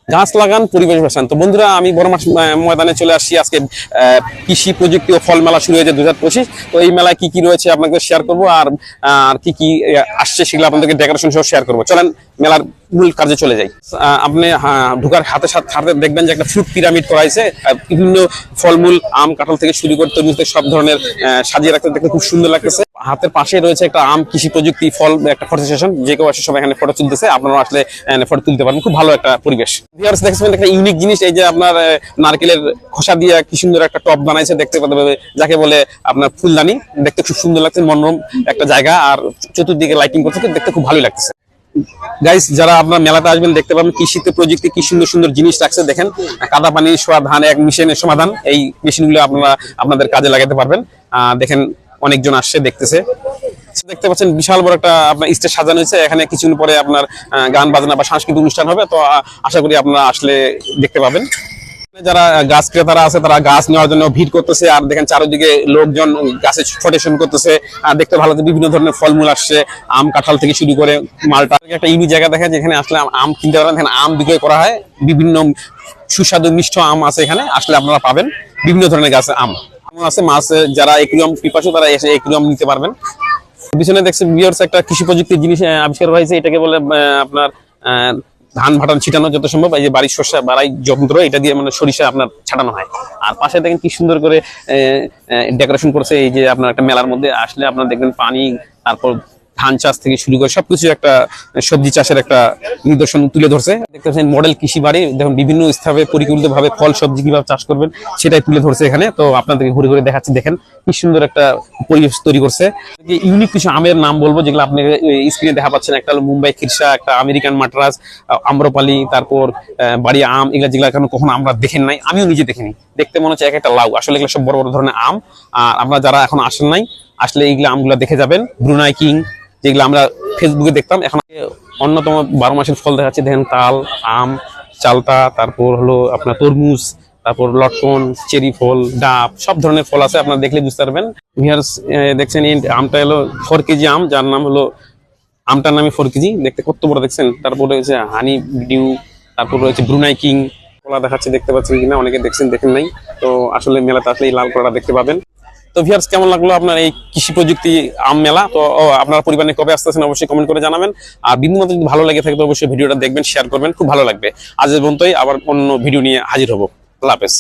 গাছ লাগান, পরিবেশ বাঁচান। তো বন্ধুরা, আমি বড় মাঠ ময়দানে চলে আসছি। আজকে কৃষি প্রযুক্তি ও ফল মেলা শুরু হয়েছে 2025। তো এই মেলায় কি কি রয়েছে আপনাদের শেয়ার করবো, আর কি কি আসছে সেগুলো আপনাদেরকে ডেকোরেশন সহ শেয়ার করবো। চলেন মেলার মূল কাজে চলে যাই। আপনি ঢুকার হাতে দেখবেন যে একটা ফ্রুট পিরামিড করা হয়েছে। বিভিন্ন ফলমূল, আম কাঁঠাল থেকে শুরু করে তরমুজ থেকে সব ধরনের সাজিয়ে রাখতে দেখতে খুব সুন্দর লাগতেছে। হাতের পাশে রয়েছে একটা আম কৃষি প্রযুক্তি ফল একটা ফটো সেশন। যে কেউ আসে সবাই এখানে ফটো তুলতেছে, আপনারা আসলে ফটো তুলতে পারবেন। খুব ভালো একটা পরিবেশ। দেখছেন একটা ইউনিক জিনিস, এই যে আপনার নারকেলের খোসা দিয়ে কি সুন্দর একটা টপ বানাইছে, দেখতে পাবে যাকে বলে আপনার ফুলদানি। দেখতে খুব সুন্দর লাগছে, মনোরম একটা জায়গা, আর চতুর্দিকে লাইটিং করতে দেখতে খুব ভালোই লাগতেছে। গাইস, যারা আপনার মেলাতে আসবেন দেখতে পাবেন কৃষিতে প্রযুক্তি কি সুন্দর সুন্দর জিনিস রাখছে। দেখেন, কাদা পানি সমাধান, এক মেশিনের সমাধান। এই মেশিনগুলো আপনারা আপনাদের কাজে লাগাতে পারবেন। দেখেন, অনেকজন আসছে, দেখতেছে। দেখতে পাচ্ছেন বিশাল বড় একটা আপনার স্টেজ সাজানো হয়েছে। এখানে কিছুদিন পরে আপনার গান বাজনা বা সাংস্কৃতিক অনুষ্ঠান হবে। তো আশা করি আপনারা আসলে দেখতে পাবেন। যারা গাছ ক্রেতারা আছে তারা গাছ নেওয়ার জন্য ভিড় করতেছে, আর দেখেন চারিদিকে লোকজন গাছের ফটোশন করতেছে। দেখতে ভালো, বিভিন্ন ধরনের ফলমূল আসছে, আম কাঁঠাল থেকে শুরু করে মালটা। একটা ইউনিক জায়গা দেখেন যেখানে আসলে আম কিনতে পারেন। এখানে আম বিক্রয় করা হয়, বিভিন্ন সুস্বাদু মিষ্ট আম আছে এখানে। আসলে আপনারা পাবেন বিভিন্ন ধরনের গাছে আম আছে। মাছ যারা একুরিয়াম পিপাসু তারা এসে একুরিয়াম নিতে পারবেন। পিছনে দেখছেন ভিউয়ার্স একটা কৃষি প্রযুক্তির জিনিস আবিষ্কার হয়েছে। এটাকে বলে আপনার ধান ভাটান ছিটানো যত সম্ভব। এই যে বাড়ির শস্য বাড়াই যন্ত্র, এটা দিয়ে মানে সরিষা আপনার ছাটানো হয়। আর পাশে দেখেন কি সুন্দর করে ডেকোরেশন করছে। এই যে আপনার একটা মেলার মধ্যে আসলে আপনার দেখবেন পানি, তারপর ধান চাষ থেকে শুরু করে সবকিছু একটা সবজি চাষের একটা নিদর্শন তুলে ধরছে। দেখতে পাচ্ছেন মডেল কৃষি বাড়ি। দেখুন বিভিন্ন স্থানে পরিকল্পিত ভাবে ফল সবজি কিভাবে চাষ করবেন সেটাই তুলে ধরছে এখানে। তো আপনাদেরকে ঘুরে ঘুরে দেখাচ্ছি। দেখেন কি সুন্দর একটা পরিবেশ তৈরি করছে। ইউনিক কিছু আমের নাম বলবো যেগুলো আপনি স্ক্রিনে দেখা পাচ্ছেন। একটা হলো মুম্বাই খিরসা, একটা আমেরিকান মাদ্রাজ, আম্রপালি, তারপর বাড়ি আম। এগুলা যেগুলো এখন কখনো আমরা দেখেন নাই, আমিও নিজে দেখিনি। দেখতে মনে হচ্ছে এক একটা লাউ। আসলে এগুলো সব বড় বড় ধরনের আম। আর আপনারা যারা এখন আসেন নাই, আসলে এইগুলো আমগুলো দেখে যাবেন। ব্রুনাই কিং যেগুলো আমরা ফেসবুকে দেখতাম, এখন অন্যতম 12 মাসের ফল দেখাচ্ছে। দেখেন তাল, আম, চালতা, তারপর হলো আপনার তরমুজ, তারপর লটকন, চেরি ফল, ডাব, সব ধরনের ফল আছে। আপনারা দেখলে বুঝতে পারবেন। ভিউয়ার্স, দেখছেন এই আমটা হলো 4 কেজি আম, যার নাম হলো আমটার নামে 4 কেজি। দেখতে কত বড় দেখছেন। তারপর রয়েছে হানি ডিউ, তারপর রয়েছে ব্রুনাই কিং। কলা দেখাচ্ছে, দেখতে পাচ্ছেন কিনা, অনেকে দেখছেন, দেখেন নাই। তো আসলে মেলাতে আসলে এই লাল কলাটা দেখতে পাবেন। তো ভিউয়ার্স, কেমন লাগলো আপনার এই কৃষি প্রযুক্তি আম মেলা? তো আপনার পরিবার নিয়ে কবে আসতেছেন অবশ্যই কমেন্ট করে জানাবেন। আর বিভিন্ন যদি ভালো লেগে থাকে তো অবশ্যই ভিডিওটা দেখবেন, শেয়ার করবেন, খুব ভালো লাগবে। আজ পর্যন্তই, আবার অন্য ভিডিও নিয়ে হাজির হবো। আল্লাহ হাফেজ।